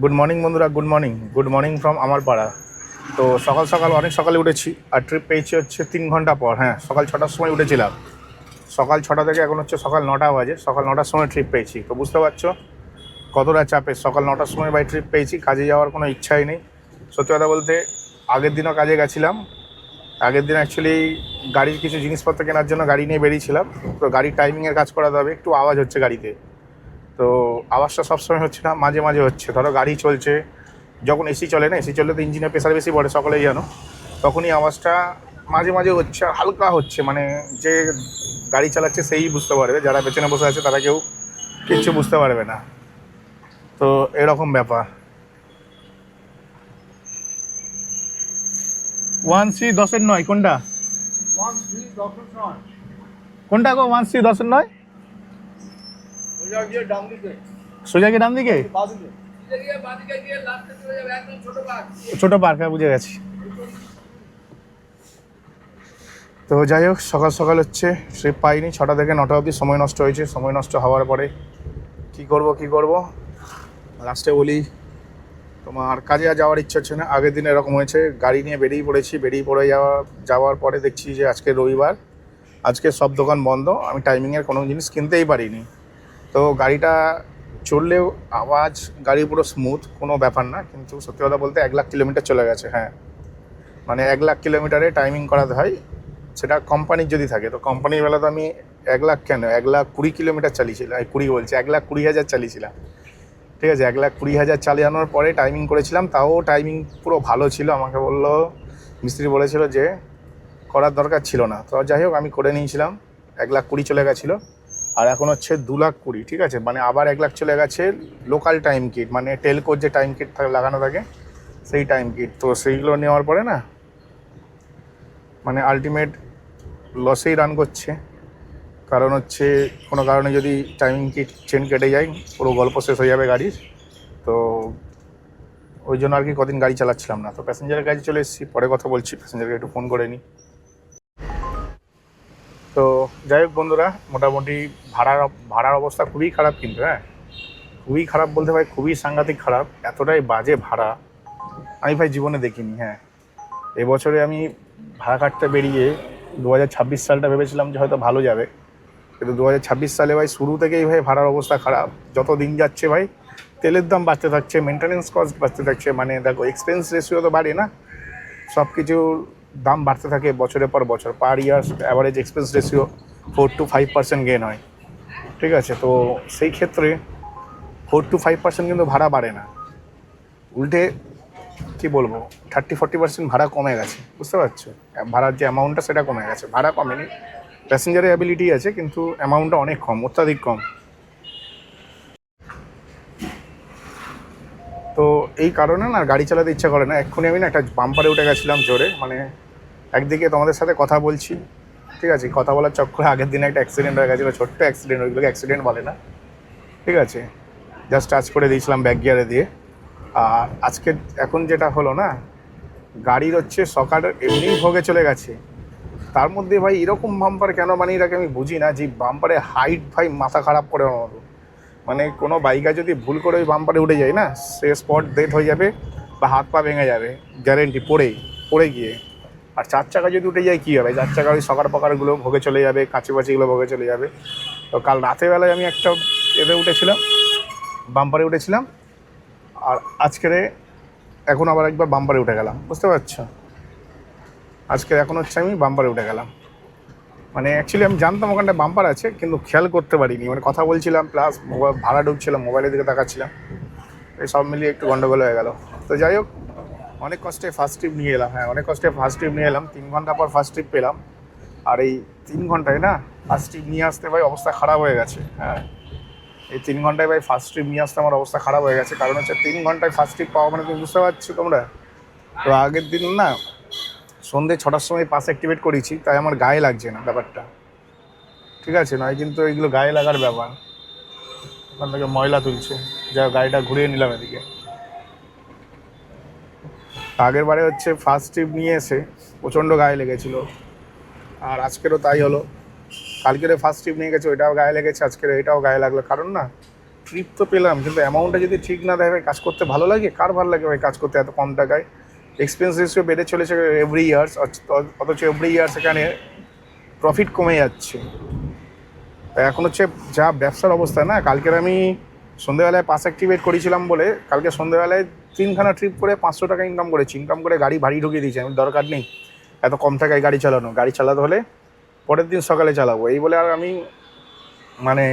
Good morning বন্ধুরা, good morning from আমার পাড়া। তো সকাল সকাল অনেক সকালে উঠেছি আর ট্রিপ পেয়েছি হচ্ছে 3 ঘন্টা পর। হ্যাঁ, সকাল 6টার সময় উঠেছিলাম। সকাল 6টা থেকে এখন হচ্ছে সকাল 9টা বাজে। সকাল 9টার সময় ট্রিপ পেয়েছি, তো বুঝতে পারছো কতটা চাপে। সকাল 9টার সময় বাই ট্রিপ পেয়েছি, কাজে যাওয়ার কোনো ইচ্ছাই নেই। সত্যি কথা বলতে আগের দিনও কাজে গেছিলাম। আগের দিন অ্যাকচুয়ালি গাড়ির কিছু জিনিসপত্র কেনার জন্য গাড়ি নিয়ে বেরিয়েছিলাম। তো গাড়ির টাইমিংয়ের কাজ করাতে হবে, একটু আওয়াজ হচ্ছে গাড়িতে। তো আওয়াজটা সবসময় হচ্ছে না, মাঝে মাঝে হচ্ছে। ধরো গাড়ি চলছে, যখন এসি চলে না, এসি চললে তো ইঞ্জিনের প্রেশার বেশি পড়ে, সকলেই জানো। তখনই আওয়াজটা মাঝে মাঝে হচ্ছে, আর হালকা হচ্ছে। মানে যে গাড়ি চালাচ্ছে সেই বুঝতে পারবে, যারা পেছনে বসে আছে তারা কেউ কিচ্ছু বুঝতে পারবে না। তো এরকম ব্যাপার। 1C10-9 কোনটা? কোনটা গো? 1C10-9 সোজা গিয়ে ডান দিকে ছোট পার্ক। হ্যাঁ, বুঝে গেছি। তো যাই হোক, সকাল সকাল হচ্ছে ট্রিপ পাইনি। 6টা থেকে 9টা অবধি সময় নষ্ট হয়েছে। সময় নষ্ট হওয়ার পরে কি করব লাস্টে বলি, তোমার কাজে আর যাওয়ার ইচ্ছা হচ্ছে না। আগের দিন এরকম হয়েছে, গাড়ি নিয়ে বেরিয়ে পড়েছি। বেরিয়ে পড়ে যাওয়ার পরে দেখছি যে আজকে রবিবার, আজকে সব দোকান বন্ধ। আমি টাইমিংয়ের কোনো জিনিস কিনতেই পারিনি। তো গাড়িটা চললেও আওয়াজ, গাড়ি পুরো স্মুথ, কোনো ব্যাপার না। কিন্তু সত্যি কথা বলতে 1,00,000 কিলোমিটার চলে গেছে। হ্যাঁ, মানে 1,00,000 কিলোমিটারে টাইমিং করাতে হয়। সেটা কোম্পানির যদি থাকে, তো কোম্পানির বেলা তো আমি 1,00,000 কেন, 1,20,000 কিলোমিটার চালিয়েছিলাম। 20 বলছি, 1,20,000 চালিয়েছিলাম। ঠিক আছে, 1,20,000 চালানোর পরে টাইমিং করেছিলাম। তাও টাইমিং পুরো ভালো ছিল। আমাকে বললো, মিস্ত্রি বলেছিল যে করার দরকার ছিল না। তো যাই হোক, আমি করে নিয়েছিলাম। 1,20,000 চলে গেছিলো। আর এখন হচ্ছে 2,20,000। ঠিক আছে, মানে আবার 1,00,000 চলে গেছে লোকাল টাইম কিট, মানে টেলকোর যে টাইম কিট লাগানো থাকে সেই টাইম কিট। তো সেইগুলো নেওয়ার পরে না, মানে আলটিমেট লসেই রান করছে। কারণ হচ্ছে কোনো কারণে যদি টাইমিং কিট চেন কেটে যায়, পুরো গল্প শেষ হয়ে যাবে গাড়ির। তো ওই জন্য আর কি কদিন গাড়ি চালাচ্ছিলাম না। তো প্যাসেঞ্জারের কাছে চলে এসেছি, পরে কথা বলছি। প্যাসেঞ্জারকে একটু ফোন করে নিই। তো যাই হোক বন্ধুরা, মোটামুটি ভাড়ার অবস্থা খুবই খারাপ। কিন্তু হ্যাঁ, খুবই খারাপ বলতে ভাই, খুবই সাংঘাতিক খারাপ। এতটাই বাজে ভাড়া আমি ভাই জীবনে দেখিনি। হ্যাঁ, এবছরে আমি ভাড়া কাটতে বেরিয়ে 2026 সালটা ভেবেছিলাম যে হয়তো ভালো যাবে। কিন্তু 2026 সালে ভাই শুরু থেকেই ভাই ভাড়ার অবস্থা খারাপ। যত দিন যাচ্ছে ভাই তেলের দাম বাড়তে থাকছে, মেনটেন্যান্স কস্ট বাড়তে থাকছে। মানে দেখো, এক্সপেন্স রেশিও তো বাড়ে না, সব কিছুর দাম বাড়তে থাকে বছরের পর বছর। পার ইয়ার অ্যাভারেজ এক্সপেন্স রেশিও 4-5% গেন হয়। ঠিক আছে, তো সেই ক্ষেত্রে 4-5% কিন্তু ভাড়া বাড়ে না, উল্টে কী বলবো, 30-40% ভাড়া কমে গেছে। বুঝতে পারছো, ভাড়ার যে অ্যামাউন্টটা সেটা কমে গেছে। ভাড়া কমেনি, প্যাসেঞ্জারের অ্যাবিলিটি আছে, কিন্তু অ্যামাউন্টটা অনেক কম, অত্যাধিক কম। তো এই কারণে না গাড়ি চালাতে ইচ্ছা করে না। এক্ষুনি আমি না একটা বাম্পারে উঠে গেছিলাম জোরে। মানে একদিকে তোমাদের সাথে কথা বলছি, ঠিক আছে, কথা বলার চক্করে আগের দিনে একটা অ্যাক্সিডেন্ট হয়ে গেছিলো, ছোট্ট অ্যাক্সিডেন্ট। ওইগুলোকে অ্যাক্সিডেন্ট বলে না, ঠিক আছে। জাস্ট টাচ করে দিয়েছিলাম ব্যাক গিয়ারে দিয়ে। আর আজকে এখন যেটা হলো না, গাড়ির হচ্ছে সকালে এমনিই ভোগে চলে গেছে, তার মধ্যে ভাই এরকম বাম্পার কেন বানিয়ে রাখে আমি বুঝি না। যে বাম্পারে হাইট ভাই মাথা খারাপ করে আমার মতো। মানে কোনো বাইকার যদি ভুল করে ওই বাম্পারে উঠে যায় না, সে স্পট ডেথ হয়ে যাবে বা হাত পা ভেঙে যাবে গ্যারেন্টি, পড়ে গিয়ে। আর 4 চাকা যদি উঠে যায় কী হবে? 4 চাকা ওই সকার পকারগুলো ভোগে চলে যাবে, কাঁচি বাচিগুলো ভোগে চলে যাবে। তো কাল রাতেরবেলায় আমি একটা এতে উঠেছিলাম, বাম্পারে উঠেছিলাম। আর আজকের এখন আবার একবার বাম্পারে উঠে গেলাম। বুঝতে পারছো, আজকে এখন হচ্ছে আমি বাম্পারে উঠে গেলাম। মানে অ্যাকচুয়ালি আমি জানতাম ওখানটা বাম্পার আছে, কিন্তু খেয়াল করতে পারিনি। মানে কথা বলছিলাম প্লাস ভাড়া ঢুকছিলাম, মোবাইলের দিকে তাকাচ্ছিলাম। এই সব মিলিয়ে একটু গন্ডগোল হয়ে গেল। তো যাই হোক, অনেক কষ্টে ফার্স্ট ট্রিপ নিয়ে এলাম। হ্যাঁ, অনেক কষ্টে ফার্স্ট ট্রিপ নিয়ে এলাম। 3 ঘন্টা পর ফার্স্ট ট্রিপ পেলাম। আর এই 3 ঘন্টায় না ফার্স্ট ট্রিপ নিয়ে আসতে ভাই অবস্থা খারাপ হয়ে গেছে। হ্যাঁ, এই 3 ঘন্টায় ভাই ফার্স্ট ট্রিপ নিয়ে আসতে আমার অবস্থা খারাপ হয়ে গেছে। কারণ হচ্ছে 3 ঘন্টায় ফার্স্ট ট্রিপ পাওয়া মানে তুমি বুঝতে পারছো তোমরা। তো আগের দিন না সন্ধ্যে 6টার সময় পাস অ্যাক্টিভেট করেছি, তাই আমার গায়ে লাগছে না ব্যাপারটা। ঠিক আছে, নয় কিন্তু এইগুলো গায়ে লাগার ব্যাপার। ওখান থেকে ময়লা তুলছে, যা গাড়িটা ঘুরিয়ে নিলাম এদিকে। আগের বারে হচ্ছে ফার্স্ট ট্রিপ নিয়ে এসে প্রচণ্ড গায়ে লেগেছিলো, আর আজকেরও তাই হলো। কালকের ফার্স্ট ট্রিপ নিয়ে গেছে, ওইটাও গায়ে লেগেছে, আজকের এটাও গায়ে লাগলো। কারণ না, ট্রিপ তো পেলাম, কিন্তু অ্যামাউন্টটা যদি ঠিক না দেয় ভাই, কাজ করতে ভালো লাগে? কার ভালো লাগে ভাই কাজ করতে এত কম টাকায়? এক্সপেন্স রেশিও বেড়ে চলেছে এভরি ইয়ার্স, অথচ এভরি ইয়ার্স এখানে প্রফিট কমে যাচ্ছে। তাই এখন হচ্ছে যা ব্যবসার অবস্থা না, কালকের আমি সন্ধ্যেবেলায় পাস অ্যাক্টিভেট করেছিলাম বলে কালকে সন্ধ্যেবেলায় 3খানা ট্রিপ করে 500 টাকা ইনকাম করেছি। ইনকাম করে গাড়ি ভারী ঢুকিয়ে দিয়েছি। আমি দরকার নেই এত কম টাকায় গাড়ি চালানো, গাড়ি চালাতে হলে পরের দিন সকালে চালাবো, এই বলে আর আমি মানে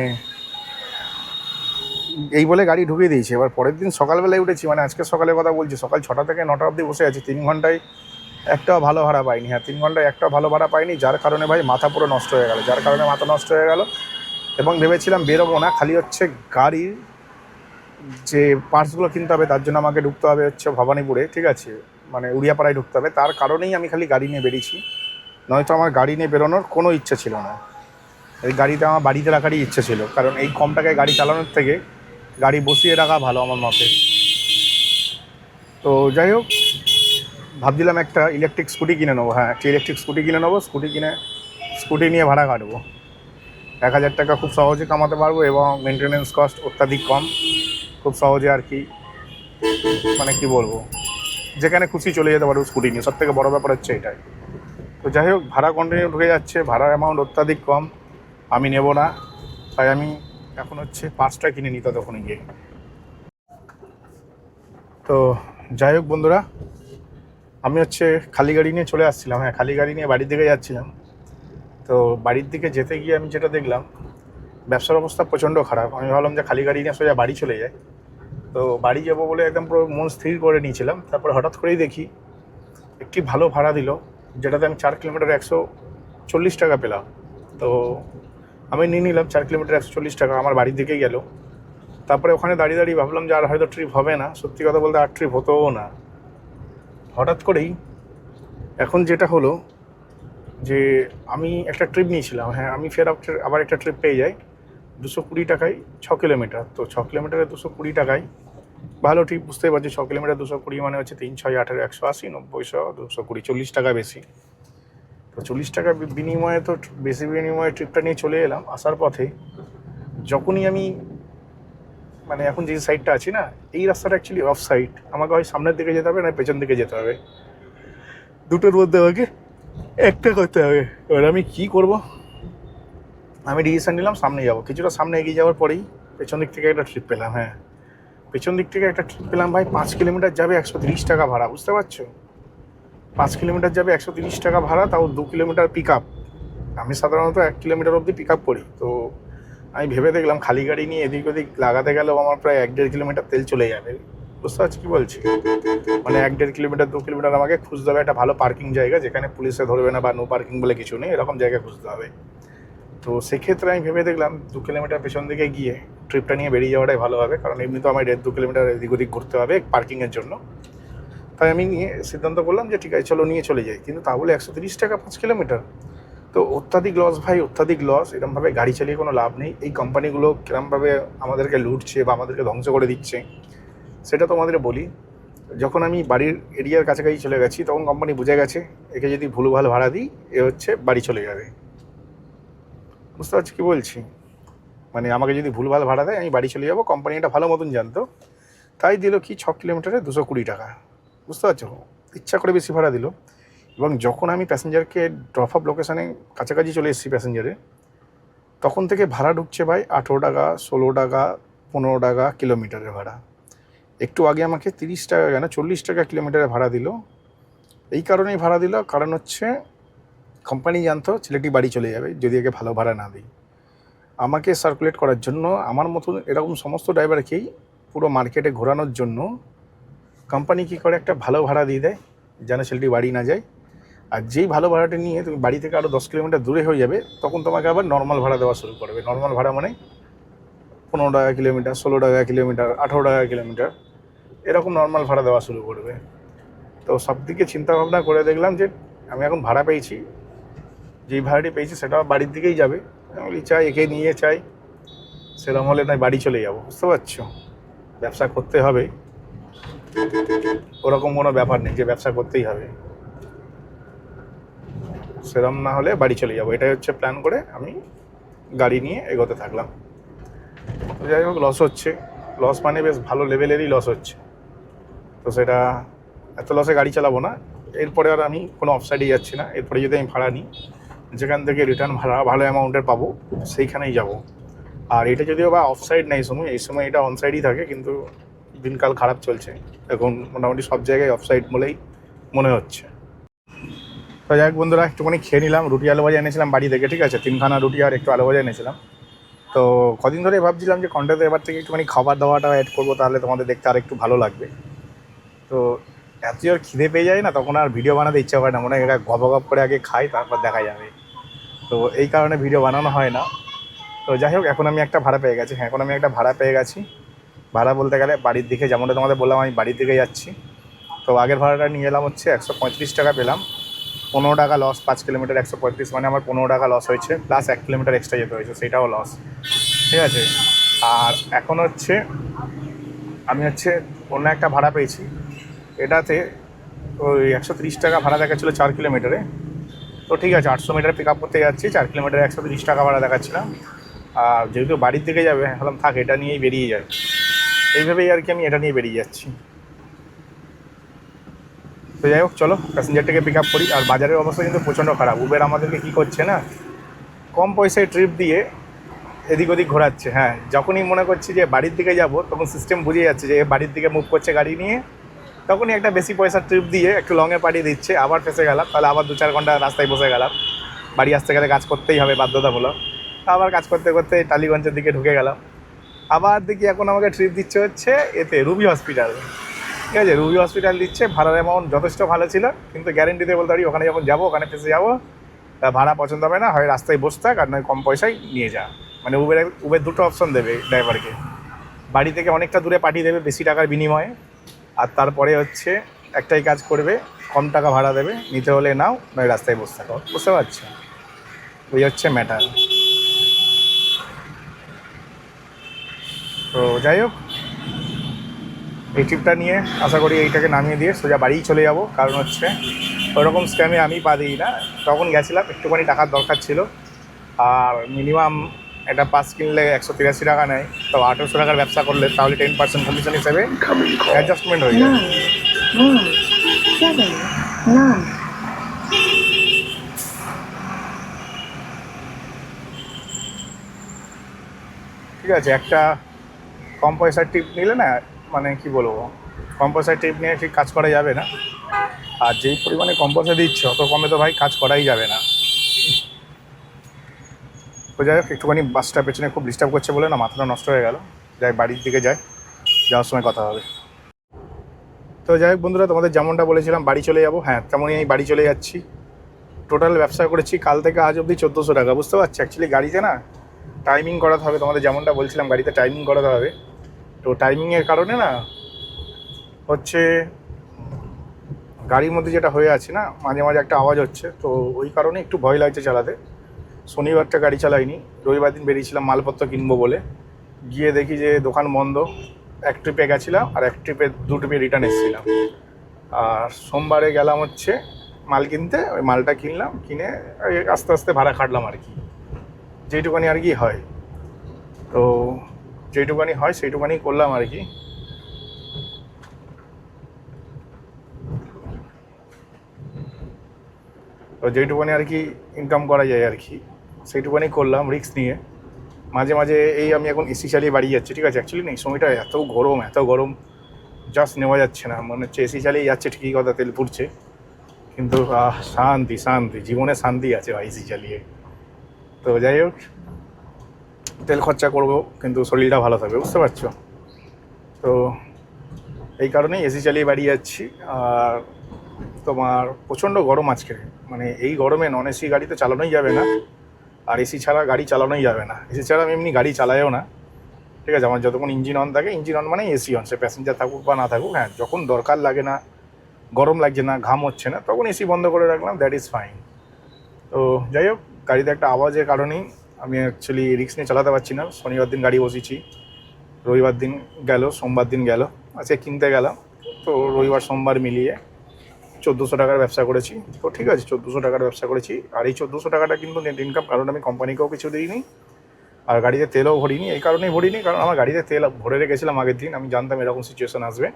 এই বলে গাড়ি ঢুকিয়ে দিয়েছি। এবার পরের দিন সকালবেলায় উঠেছি, মানে আজকে সকালের কথা বলছি, সকাল 6টা থেকে 9টা অবধি বসে আছি। 3 ঘন্টায় একটাও ভালো ভাড়া পাইনি। হ্যাঁ, 3 ঘন্টায় একটাও ভালো ভাড়া পাইনি, যার কারণে ভাই মাথা পুরো নষ্ট হয়ে গেল। যার কারণে মাথা নষ্ট হয়ে গেল এবং ভেবেছিলাম বেরোবো না, খালি হচ্ছে গাড়ির যে পার্টসগুলো কিনতে হবে তার জন্য আমাকে ঢুকতে হবে হচ্ছে ভবানীপুরে, ঠিক আছে, মানে উড়িয়াপাড়ায় ঢুকতে হবে। তার কারণেই আমি খালি গাড়ি নিয়ে বেরিয়েছি, নয়তো আমার গাড়ি নিয়ে বেরোনোর কোনো ইচ্ছা ছিল না। এই গাড়িটা আমার বাড়িতে রাখারই ইচ্ছে ছিল, কারণ এই কম টাকায় গাড়ি চালানোর থেকে গাড়ি বসিয়ে রাখা ভালো আমার মতে। তো যাই হোক, ভাবছিলাম একটা ইলেকট্রিক স্কুটি কিনে নেবো। হ্যাঁ, একটা ইলেকট্রিক স্কুটি কিনে নেবো। স্কুটি নিয়ে ভাড়া কাটবো। 1000 টাকা খুব সহজে কামাতে পারবো এবং মেনটেনেন্স কস্ট অত্যাধিক কম। খুব সহজে আর কি, মানে কি বলবো, যেখানে খুশি চলে যেতে পারবো স্কুটি নিয়ে। সবথেকে বড় ব্যাপার হচ্ছে এটাই। তো যাই হোক, ভাড়া কন্টিনিউ ঢুকে যাচ্ছে, ভাড়ার অ্যামাউন্ট অত্যাধিক কম, আমি নেব না। তাই আমি এখন হচ্ছে পার্সটা কিনে নিই ততক্ষণে গিয়ে। তো যাই হোক বন্ধুরা, আমি হচ্ছে খালি গাড়ি নিয়ে চলে আসছিলাম। হ্যাঁ, খালি গাড়ি নিয়ে বাড়ির দিকে যাচ্ছিলাম। তো বাড়ির দিকে যেতে গিয়ে আমি যেটা দেখলাম, ব্যবসার অবস্থা প্রচণ্ড খারাপ। আমি ভাবলাম যে খালি গাড়ি নিয়ে সোজা বাড়ি চলে যায়। তো বাড়ি যাবো বলে একদম পুরো মন স্থির করে নিয়েছিলাম। তারপর হঠাৎ করেই দেখি একটি ভালো ভাড়া দিল, যেটাতে আমি 4 কিলোমিটার 140 টাকা পেলাম। তো আমি নিয়ে নিলাম 4 কিলোমিটার 140 টাকা, আমার বাড়ির দিকেই গেল। তারপরে ওখানে দাঁড়িয়ে দাঁড়িয়ে ভাবলাম যে আর হয়তো ট্রিপ হবে না। সত্যি কথা বলতে আর ট্রিপ হতোও না। হঠাৎ করেই এখন যেটা হলো যে আমি একটা ট্রিপ নিয়েছিলাম। হ্যাঁ, আমি ফের আবার একটা ট্রিপ পেয়ে যাই 220 টাকায় 6 কিলোমিটার। তো 6 কিলোমিটারে 220 টাকায় ভালো ট্রিপ, বুঝতেই পারছি। 6 কিলোমিটার 220 মানে হচ্ছে 3, 6, 18, 180, 90, 100, 220, 40 টাকা বেশি। তো 40 টাকা বিনিময়ে তো বেশি বিনিময়ে ট্রিপটা নিয়ে চলে এলাম। আসার পথে যখনই আমি মানে এখন যে সাইডটা আছি না, এই রাস্তাটা অ্যাকচুয়ালি অফ সাইড। আমাকে হয় সামনের দিকে যেতে হবে না পেছন দিকে যেতে হবে, দুটোর মধ্যে আমাকে একটা করতে হবে। এবার আমি কী করব? আমি ডিসিশন নিলাম সামনে যাব। কিছুটা সামনে এগিয়ে যাওয়ার পরেই পেছন দিক থেকে একটা ট্রিপ পেলাম। হ্যাঁ, পেছন দিক থেকে একটা ট্রিপ পেলাম ভাই। 5 কিলোমিটার যাবে 130 টাকা ভাড়া, বুঝতে পারছো? 5 কিলোমিটার যাবে 130 টাকা ভাড়া, তাও 2 কিলোমিটার পিক আপ। আমি সাধারণত 1 কিলোমিটার অবধি পিক আপ করি। তো আমি ভেবে দেখলাম খালি গাড়ি নিয়ে এদিক ওদিক লাগাতে গেলেও আমার প্রায় 1-1.5 কিলোমিটার তেল চলে যাবে। বুঝতে পারছি কী বলছি? মানে 1-1.5 কিলোমিটার 2 কিলোমিটার আমাকে খুঁজতে হবে একটা ভালো পার্কিং জায়গা, যেখানে পুলিশে ধরবে না বা নো পার্কিং বলে কিছু নেই, এরকম জায়গা খুঁজতে হবে। তো সেক্ষেত্রে আমি ভেবে দেখলাম 2 কিলোমিটার পেছন দিকে গিয়ে ট্রিপটা নিয়ে বেরিয়ে যাওয়াটাই ভালো হবে, কারণ এমনি তো আমার 1.5-2 কিলোমিটার এদিক ওদিক ঘুরতে হবে পার্কিংয়ের জন্য। তাই আমি নিয়ে সিদ্ধান্ত করলাম যে ঠিক আছে চলো নিয়ে চলে যাই। কিন্তু তা বলে 130 টাকা 5 কিলোমিটার, তো অত্যাধিক লস ভাই, অত্যাধিক লস। এরকমভাবে গাড়ি চালিয়ে কোনো লাভ নেই। এই কোম্পানিগুলো কীরকমভাবে আমাদেরকে লুটছে বা আমাদেরকে ধ্বংস করে দিচ্ছে সেটা তোমাদের বলি। যখন আমি বাড়ির এরিয়ার কাছাকাছি চলে গেছি, তখন কোম্পানি বুঝে গেছে একে যদি ভুলভাল ভাড়া দিই এ হচ্ছে বাড়ি চলে যাবে। বুঝতে পারছি কী বলছি? মানে আমাকে যদি ভুলভাল ভাড়া দেয় আমি বাড়ি চলে যাবো। কোম্পানি এটা ভালো মতন জানতো, তাই দিল কি 6 কিলোমিটারে 220 টাকা। বুঝতে পারছো? ইচ্ছা করে বেশি ভাড়া দিল। এবং যখন আমি প্যাসেঞ্জারকে ড্রপ আপ লোকেশানে কাছাকাছি চলে এসেছি প্যাসেঞ্জারে, তখন থেকে ভাড়া ঢুকছে ভাই 18 টাকা, 16 টাকা, 15 টাকা কিলোমিটারের ভাড়া। একটু আগে আমাকে 30 টাকা কেন 40 টাকা কিলোমিটারে ভাড়া দিল। এই কারণেই ভাড়া দিল, কারণ হচ্ছে কোম্পানি জানতো ছেলেটি বাড়ি চলে যাবে যদি একে ভালো ভাড়া না দিই। আমাকে সার্কুলেট করার জন্য, আমার মতন এরকম সমস্ত ড্রাইভারকেই পুরো মার্কেটে ঘোরানোর জন্য কোম্পানি কী করে, একটা ভালো ভাড়া দিয়ে দেয় যেন ছেলেটি বাড়ি না যায়। আর যেই ভালো ভাড়াটা নিয়ে তুমি বাড়ি থেকে আরও 10 কিলোমিটার দূরে হয়ে যাবে, তখন তোমাকে আবার নর্মাল ভাড়া দেওয়া শুরু করবে। নর্মাল ভাড়া মানে 15 টাকা কিলোমিটার, 16 টাকা কিলোমিটার, 18 টাকা কিলোমিটার, এরকম নর্মাল ভাড়া দেওয়া শুরু করবে। তো সব দিকে চিন্তাভাবনা করে দেখলাম যে আমি এখন ভাড়া পেয়েছি, যেই ভাড়াটি পেয়েছি সেটা বাড়ির দিকেই যাবে। আমি বলি চাই একে নিয়ে চাই, সেরকম হলে নয় বাড়ি চলে যাবো। বুঝতে পারছো? ব্যবসা করতে হবে, ওরকম কোনো ব্যাপার নেই যে ব্যবসা করতেই হবে। সেরকম না হলে বাড়ি চলে যাবো, এটাই হচ্ছে প্ল্যান করে আমি গাড়ি নিয়ে এগোতে থাকলাম। তো যাই হোক লস হচ্ছে, লস মানে বেশ ভালো লেভেলেরই লস হচ্ছে। তো সেটা এত লসে গাড়ি চালাবো না, এরপরে আর আমি কোনো অফসাইডে যাচ্ছি না। এরপরে যদি আমি ভাড়া নিই, যেখান থেকে রিটার্ন ভাড়া ভালো অ্যামাউন্টের পাবো সেইখানেই যাব। আর এটা যদিও বা অফসাইড নেই এই সময় এটা অনসাইডই থাকে, কিন্তু দিনকাল খারাপ চলছে এখন, মোটামুটি সব জায়গায় অফসাইড বলেই মনে হচ্ছে। তো যাই হোক বন্ধুরা, একটুখানি খেয়ে নিলাম, রুটি আলু ভাজা এনেছিলাম বাড়ি থেকে, ঠিক আছে, 3খানা রুটি আর একটু আলু ভাজা এনেছিলাম। তো কদিন ধরে ভাবছিলাম যে কন্টেন্টে এবার থেকে একটুখানি খাবার দাওয়াটা অ্যাড করবো, তাহলে তোমাদের দেখতে আর একটু ভালো লাগবে। তো এত জোর খিদে পেয়ে যায় না, তখন আর ভিডিও বানাতে ইচ্ছা করে না, মনে হয় এটা গপ গপ করে আগে খাই তারপর দেখা যাবে। তো এই কারণে ভিডিও বানানো হয় না। তো যাই হোক, এখন আমি একটা ভাড়া পেয়ে গেছি। হ্যাঁ, এখন আমি একটা ভাড়া পেয়ে গেছি। ভাড়া বলতে গেলে বাড়ির দিকে, যেমনটা তোমাদের বললাম আমি বাড়ির দিকে যাচ্ছি। তো আগের ভাড়াটা নিয়ে এলাম হচ্ছে 135 টাকা পেলাম, 15 টাকা লস। 5 কিলোমিটার 135 মানে আমার 15 টাকা লস হয়েছে, প্লাস 1 কিলোমিটার এক্সট্রা যেতে হয়েছে, সেটাও লস, ঠিক আছে। আর এখন হচ্ছে আমি অন্য একটা ভাড়া পেয়েছি, এটাতে ওই 130 টাকা ভাড়া দেখাচ্ছিলো 4 কিলোমিটারে। তো ঠিক আছে, 800 মিটার পিক আপ করতে যাচ্ছি, 4 কিলোমিটারে 130 টাকা ভাড়া দেখাচ্ছিলাম। আর যেহেতু বাড়ির দিকে যাবে, ভাবলাম থাক এটা নিয়েই বেরিয়ে যায়, এইভাবেই আর কি আমি এটা নিয়ে বেরিয়ে যাচ্ছি। তো যাই হোক, চলো প্যাসেঞ্জারটাকে পিক আপ করি। আর বাজারের অবস্থা কিন্তু প্রচণ্ড খারাপ। উবের আমাদেরকে কী করছে না, কম পয়সায় ট্রিপ দিয়ে এদিক ওদিক ঘোরাচ্ছে। হ্যাঁ, যখনই মনে করছি যে বাড়ির দিকে যাব, তখন সিস্টেম বুঝে যাচ্ছে যে বাড়ির দিকে মুভ করছে গাড়ি নিয়ে, তখনই একটা বেশি পয়সার ট্রিপ দিয়ে একটু লংয়ে পাঠিয়ে দিচ্ছে। আবার ফেসে গেলাম, তাহলে আবার 2-4 ঘন্টা রাস্তায় বসে গেলাম। বাড়ি আসতে গেলে কাজ করতেই হবে বাধ্যতামূলক, আবার কাজ করতে করতে টালিগঞ্জের দিকে ঢুকে গেলাম। আবার দেখি এখন আমাকে ট্রিপ দিচ্ছে হচ্ছে এতে রুবি হসপিটাল, ঠিক আছে। রুবি হসপিটাল দিচ্ছে, ভাড়ার অ্যামাউন্ট যথেষ্ট ভালো ছিল, কিন্তু গ্যারেন্টি দিয়ে বলতে পারি ওখানে যখন যাবো ওখানে ফেসে যাবো, ভাড়া পছন্দ হবে না, হয় রাস্তায় বসে থাক আর নয় কম পয়সায় নিয়ে যা। মানে উবের দুটো অপশন দেবে ড্রাইভারকে, বাড়ি থেকে অনেকটা দূরে পাঠিয়ে দেবে বেশি টাকার বিনিময়ে, আর তারপরে হচ্ছে একটাই কাজ করবে, কম টাকা ভাড়া দেবে, নিতে হলে নাও, নয় রাস্তায় বসে থাকো। বুঝতে পারছো, ওই হচ্ছে ম্যাটার। তো যাই হোক, এই ট্রিপটা নিয়ে আশা করি এইটাকে নামিয়ে দিয়ে সোজা বাড়িই চলে যাব। কারণ হচ্ছে ওরকম স্ক্যামে আমি পা দিই না। তখন গেছিলাম, একটুখানি টাকার দরকার ছিল, আর মিনিমাম একটা 5 কিনলে 183 টাকা নেয়। তো 1800 টাকার ব্যবসা করলে তাহলে 10% কমিশন হিসেবে অ্যাডজাস্টমেন্ট হয়ে যায়। ঠিক আছে, একটা কম পয়সার টিপ নিলে না, মানে কি বলবো, কম পয়সার টিপ নিয়ে ঠিক কাজ করা যাবে না। আর যেই পরিমাণে কম পয়সা দিচ্ছে অত কমে তো ভাই কাজ করাই যাবে না। তো যাই হোক, একটুখানি বাসটা পেছনে খুব ডিস্টার্ব করছে বলে না মাথাটা নষ্ট হয়ে গেল। যাই বাড়ির দিকে যাই, যাওয়ার সময় কথা হবে। তো যাই হোক বন্ধুরা, তোমাদের যেমনটা বলেছিলাম বাড়ি চলে যাব, হ্যাঁ তেমনই আমি বাড়ি চলে যাচ্ছি। টোটাল ব্যবসা করেছি কাল থেকে আজ অবধি 1400 টাকা। বুঝতে পারছি, অ্যাকচুয়ালি গাড়িতে না টাইমিং করাতে হবে, তোমাদের যেমনটা বলছিলাম গাড়িতে টাইমিং করাতে হবে। তো টাইমিংয়ের কারণে না হচ্ছে গাড়ির মধ্যে যেটা হয়ে আছে না, মাঝে মাঝে একটা আওয়াজ হচ্ছে, তো ওই কারণে একটু ভয় লাগছে চালাতে। শনিবারটা গাড়ি চালাইনি, রবিবার দিন বেরিয়েছিলাম মালপত্র কিনবো বলে, গিয়ে দেখি যে দোকান বন্ধ। এক ট্রিপে গেছিলাম আর এক ট্রিপে 2 ট্রিপে রিটার্ন এসেছিলাম। আর সোমবারে গেলাম হচ্ছে মাল কিনতে, ওই মালটা কিনলাম, কিনে আস্তে আস্তে ভাড়া খাটলাম আর কি, যেইটুকানি আর কি হয়। তো যেইটুকানি হয় সেইটুকানি করলাম আর কি। তো যেইটুকানি আর কি ইনকাম করা যায় আর কি, সেইটুকানি করলাম রিস্ক নিয়ে। মাঝে মাঝে এই আমি এখন এসি চালিয়ে বাড়ি যাচ্ছি, ঠিক আছে। অ্যাকচুয়ালি না এই সময়টা এত গরম জাস্ট নেওয়া যাচ্ছে না, মনে হচ্ছে এসি চালিয়ে যাচ্ছে ঠিকই কথা, তেল পুড়ছে, কিন্তু শান্তি জীবনে শান্তি আছে ভাই এসি চালিয়ে। তো যাই হোক, তেল খরচা করবো কিন্তু শরীরটা ভালো থাকবে, বুঝতে পারছো। তো এই কারণেই এসি চালিয়ে বাড়ি যাচ্ছি। আর তোমার প্রচণ্ড গরম আজকে, মানে এই গরমে নন এসি গাড়ি তো চালানোই যাবে না, আর এসি ছাড়া গাড়ি চালানোই যাবে না। এসি ছাড়া আমি এমনি গাড়ি চালাইও না, ঠিক আছে। আমার যতক্ষণ ইঞ্জিন অন থাকে, ইঞ্জিন অন মানে এসি অন, সে প্যাসেঞ্জার থাকুক বা না থাকুক, হ্যাঁ যখন দরকার লাগে না, গরম লাগছে না, ঘাম হচ্ছে না, তখন এসি বন্ধ করে রাখলাম, দ্যাট ইজ ফাইন। তো যাই হোক, গাড়িতে একটা আওয়াজের কারণেই আমি অ্যাকচুয়ালি রিস্ক নিয়ে চালাতে পারছি না। শনিবার দিন গাড়ি বসেছি, রবিবার দিন গেল, সোমবার দিন গেল, আজকে কিনতে গেলাম। তো রবিবার সোমবার মিলিয়ে 1400 টাকার ব্যবসা করেছি। তো ঠিক আছে, 1400 টাকার ব্যবসা করেছি। আর এই 1400 টাকাটা কিন্তু নেট ইনকাম, কারণ আমি কোম্পানিকেও কিছু দিইনি, আর গাড়িতে তেলও ভরিনি, এই কারণেই ভরিনি কারণ আমার গাড়িতে তেল ভরে রেখেছিলাম আগের দিন। আমি জানতাম এরকম সিচুয়েশন আসবে,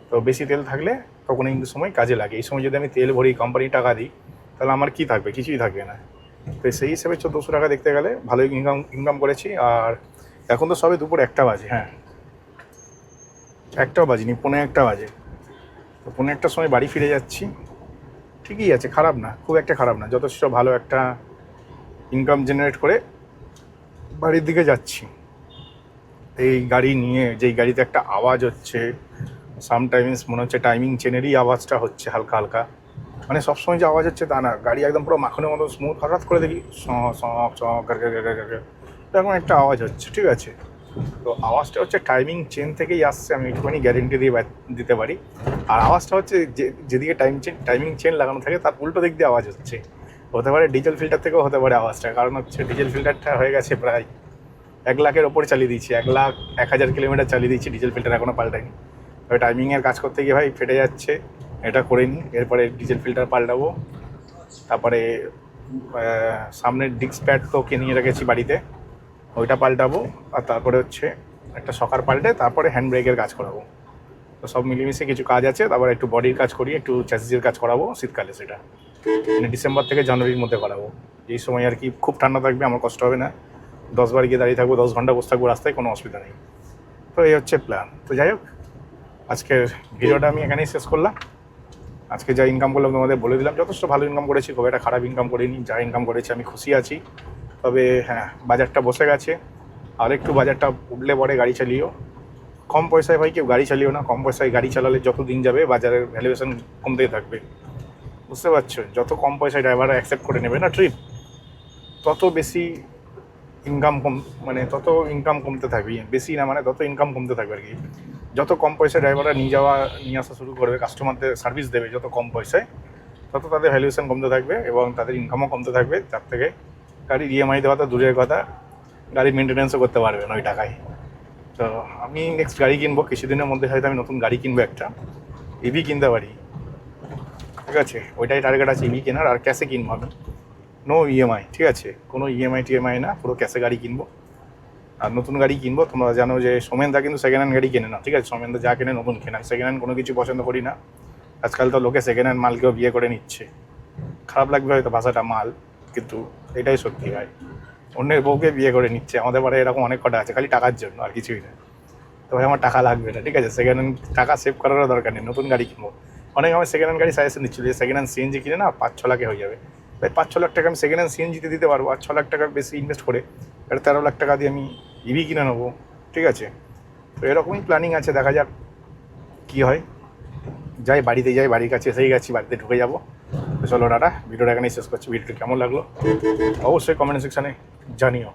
তো বেশি তেল থাকলে তখন এই সময় কাজে লাগে। এই সময় যদি আমি তেল ভরি, কোম্পানি টাকা দিই, তাহলে আমার কী থাকবে? কিছুই থাকবে না। তো সেই হিসেবে 1400 টাকা দেখতে গেলে ভালোই ইনকাম করেছি। আর এখন তো সবে দুপুর 1টা বাজে, হ্যাঁ 1টাও বাজিনি, 1:45 বাজে। তো 1:45 সময় বাড়ি ফিরে যাচ্ছি। ঠিকই আছে, খারাপ না, খুব একটা খারাপ না, যথেষ্ট ভালো একটা ইনকাম জেনারেট করে বাড়ির দিকে যাচ্ছি। এই গাড়ি নিয়ে, যেই গাড়িতে একটা আওয়াজ হচ্ছে, সামটাইমস মনে হচ্ছে টাইমিং চেনেরই আওয়াজটা হচ্ছে হালকা হালকা, মানে সবসময় যে আওয়াজ হচ্ছে তা না, গাড়ি একদম পুরো মাখনের মতো স্মুথ। হঠাৎ করে দেখি এরকম একটা আওয়াজ হচ্ছে, ঠিক আছে। তো আওয়াজটা হচ্ছে টাইমিং চেন থেকেই আসছে, আমি একটুখানি গ্যারেন্টি দিয়ে দিতে পারি। আর আওয়াজটা হচ্ছে যেদিকে টাইমিং চেন লাগানো থাকে তার উল্টো দিক দিয়ে আওয়াজ হচ্ছে। হতে পারে ডিজেল ফিল্টার থেকেও হতে পারে আওয়াজটা, কারণ হচ্ছে ডিজেল ফিল্টারটা হয়ে গেছে প্রায় 1 লাখের ওপরে চালিয়ে দিয়েছি, 1,01,000 কিলোমিটার চালিয়ে দিয়েছি, ডিজেল ফিল্টার এখনও পাল্টাইনি। তবে টাইমিংয়ের কাজ করতে গিয়ে ভাই ফেটে যাচ্ছে, এটা করে নিই। এরপরে ডিজেল ফিল্টার পাল্টাবো, তারপরে সামনের ডিস্ক প্যাড তো কিনে রেখেছি বাড়িতে, ওইটা পাল্টাবো। আর তারপরে হচ্ছে একটা সকার পাল্টে তারপরে হ্যান্ড ব্রেকের কাজ করাবো। তো সব মিলেমিশে কিছু কাজ আছে, তারপরে একটু বডির কাজ করি, একটু চ্যাসিসের কাজ করাবো শীতকালে, সেটা মানে ডিসেম্বর থেকে জানুয়ারির মধ্যে করাবো। এই সময় আর কি খুব ঠান্ডা থাকবে, আমার কষ্ট হবে না। 10 বার গিয়ে দাঁড়িয়ে থাকবো, 10 ঘন্টা বসে থাকবো রাস্তায়, কোনো অসুবিধা নেই। তো এই হচ্ছে প্ল্যান। তো যাই হোক, আজকের ভিডিওটা আমি এখানেই শেষ করলাম। আজকে যা ইনকাম করলাম তোমাদের বলে দিলাম, যথেষ্ট ভালো ইনকাম করেছি, খুব একটা খারাপ ইনকাম করিনি। যা ইনকাম করেছি আমি খুশি আছি। তবে হ্যাঁ, বাজারটা বসে গেছে, আর একটু বাজারটা উঠলে পরে গাড়ি চালিও। কম পয়সায় ভাই কেউ গাড়ি চালিও না। কম পয়সায় গাড়ি চালালে যত দিন যাবে বাজারের ভ্যালুয়েশন কমতেই থাকবে, বুঝতে পারছো? যত কম পয়সায় ড্রাইভাররা অ্যাকসেপ্ট করে নেবে না ট্রিপ, তত বেশি ইনকাম মানে তত ইনকাম কমতে থাকবে। বেশি না মানে তত ইনকাম কমতে থাকবে আর কি। যত কম পয়সায় ড্রাইভাররা নিয়ে আসা শুরু করবে, কাস্টমারদের সার্ভিস দেবে যত কম পয়সায়, তত তাদের ভ্যালুয়েশন কমতে থাকবে এবং তাদের ইনকামও কমতে থাকবে। তার থেকে গাড়ির ইএমআই দেওয়া তো দূরের কথা, গাড়ির মেনটেন্যান্সও করতে পারবে না ওই টাকায়। তো আমি নেক্সট গাড়ি কিনবো, কিছুদিনের মধ্যে হয়তো আমি নতুন গাড়ি কিনবো, একটা ইভি কিনতে পারি, ঠিক আছে। ওইটাই টার্গেট আছে, ইভি কেনার। আর ক্যাশে কিনবো আমি, নো ইএমআই, ঠিক আছে। কোনো টিএমআই না, পুরো ক্যাশে গাড়ি কিনবো। আর নতুন গাড়ি কিনবো। তোমরা জানো যে সোমেনদা কিন্তু সেকেন্ড হ্যান্ড গাড়ি কেনে না, ঠিক আছে। সোমেনদা যা কেনে নতুন কেনে, সেকেন্ড হ্যান্ড কোনো কিছু পছন্দ করি না। আজকাল তো লোকে সেকেন্ড হ্যান্ড মালকেও বিয়ে করে নিচ্ছে। খারাপ লাগবে হয়তো ভাষাটা, মাল, কিন্তু এটাই সত্যি ভাই। অন্যের বউকে বিয়ে করে নিচ্ছে, আমাদের বাড়ি এরকম অনেক কটা আছে, খালি টাকার জন্য, আর কিছুই না। তো ভাই আমার টাকা লাগবে না, ঠিক আছে। সেকেন্ড হ্যান্ড টাকা সেভ করারও দরকার নেই, নতুন গাড়ি কিনবো। অনেক আমার সেকেন্ড হ্যান্ড গাড়ি সাজেশন দিচ্ছিল যে সেকেন্ড হ্যান্ড সিএনজি কিনে না 5-6 লাখে হয়ে যাবে। তাই 5-6 লাখ টাকা আমি সেকেন্ড হ্যান্ড সিএনজিতে দিতে পারবো, আর 6 লাখ টাকা বেশি ইনভেস্ট করে এটা 13 লাখ টাকা দিয়ে আমি ইভি কিনে নেবো, ঠিক আছে। তো এরকমই প্ল্যানিং আছে, দেখা যাক কী হয়। বাড়িতে যাই, বাড়ির কাছে এসেই গেছি, বাড়িতে ঢুকে যাবো। তো চলো টাটা, ভিডিওটা এখানেই শেষ করছি। ভিডিওটা কেমন লাগলো অবশ্যই কমেন্ট সেকশানে জানিও।